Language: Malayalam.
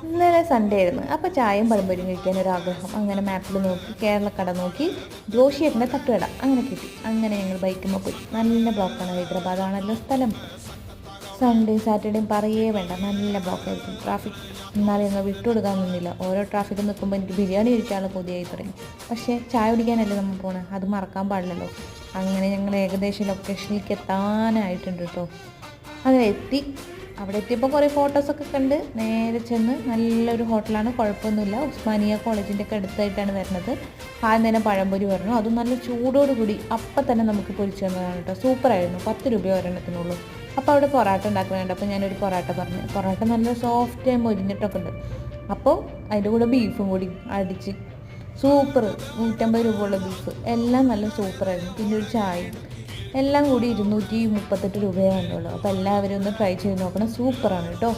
ഇന്നലെ സൺഡേ ആയിരുന്നു. അപ്പോൾ ചായയും പഴംപൊരിയും കഴിക്കാൻ ഒരു ആഗ്രഹം. അങ്ങനെ മാപ്പിൽ നോക്കി കേരളക്കട നോക്കി ജോഷിയേട്ടൻ്റെ തട്ടുകട അങ്ങനെ കിട്ടി. അങ്ങനെ ഞങ്ങൾ ബൈക്കുമ്പോൾ പോയി. നല്ല ബ്ലോക്കാണ്. ഹൈദരാബാദാണല്ലോ സ്ഥലം. സൺഡേ സാറ്റർഡേയും പറയേ വേണ്ട, നല്ല ബ്ലോക്കായിരിക്കും. ട്രാഫിക് എന്നാലും ഞങ്ങൾ വിട്ടുകൊടുക്കാൻ നിന്നില്ല. ഓരോ ട്രാഫിക്കിൽ നിൽക്കുമ്പോൾ എനിക്ക് ബിരിയാണി കഴിക്കാനുള്ള കൊതിയായി തുടങ്ങി. പക്ഷേ ചായ കുടിക്കാനല്ലേ നമ്മൾ പോകണത്, അത് മറക്കാൻ പാടില്ലല്ലോ. അങ്ങനെ ഞങ്ങൾ ഏകദേശം ലൊക്കേഷനിലേക്ക് എത്താനായിട്ടുണ്ട് കേട്ടോ. അങ്ങനെ എത്തി. അവിടെ എത്തിയപ്പോൾ കുറേ ഫോട്ടോസൊക്കെ കണ്ട് നേരെ ചെന്ന് നല്ലൊരു ഹോട്ടലാണ്, കുഴപ്പമൊന്നുമില്ല. ഉസ്മാനിയ കോളേജിൻ്റെ ഒക്കെ അടുത്തായിട്ടാണ് വരുന്നത്. ആദ്യം തന്നെ പഴംപൊരി പറഞ്ഞു, അതും നല്ല ചൂടോടുകൂടി അപ്പം തന്നെ നമുക്ക് പൊരിച്ചു തന്നതാണ് കേട്ടോ. സൂപ്പറായിരുന്നു. 10 രൂപ ഒരെണ്ണത്തിനുള്ളൂ. അപ്പോൾ അവിടെ പൊറാട്ട ഉണ്ടാക്കുന്നുണ്ട്. അപ്പോൾ ഞാനൊരു പൊറാട്ട പറഞ്ഞു. പൊറാട്ട നല്ല സോഫ്റ്റ് മൊരിഞ്ഞിട്ടൊക്കെ ഉണ്ട്. അപ്പോൾ അതിൻ്റെ കൂടെ ബീഫും കൂടി അടിച്ച് സൂപ്പർ. 150 രൂപ ഉള്ള ബീഫ് എല്ലാം നല്ല സൂപ്പറായിരുന്നു. പിന്നെ ഒരു ചായയും എല്ലാം കൂടി 238 രൂപയേ വന്നുള്ളൂ. അപ്പോൾ എല്ലാവരും ഒന്ന് ട്രൈ ചെയ്ത് നോക്കണം. സൂപ്പറാണ് കേട്ടോ.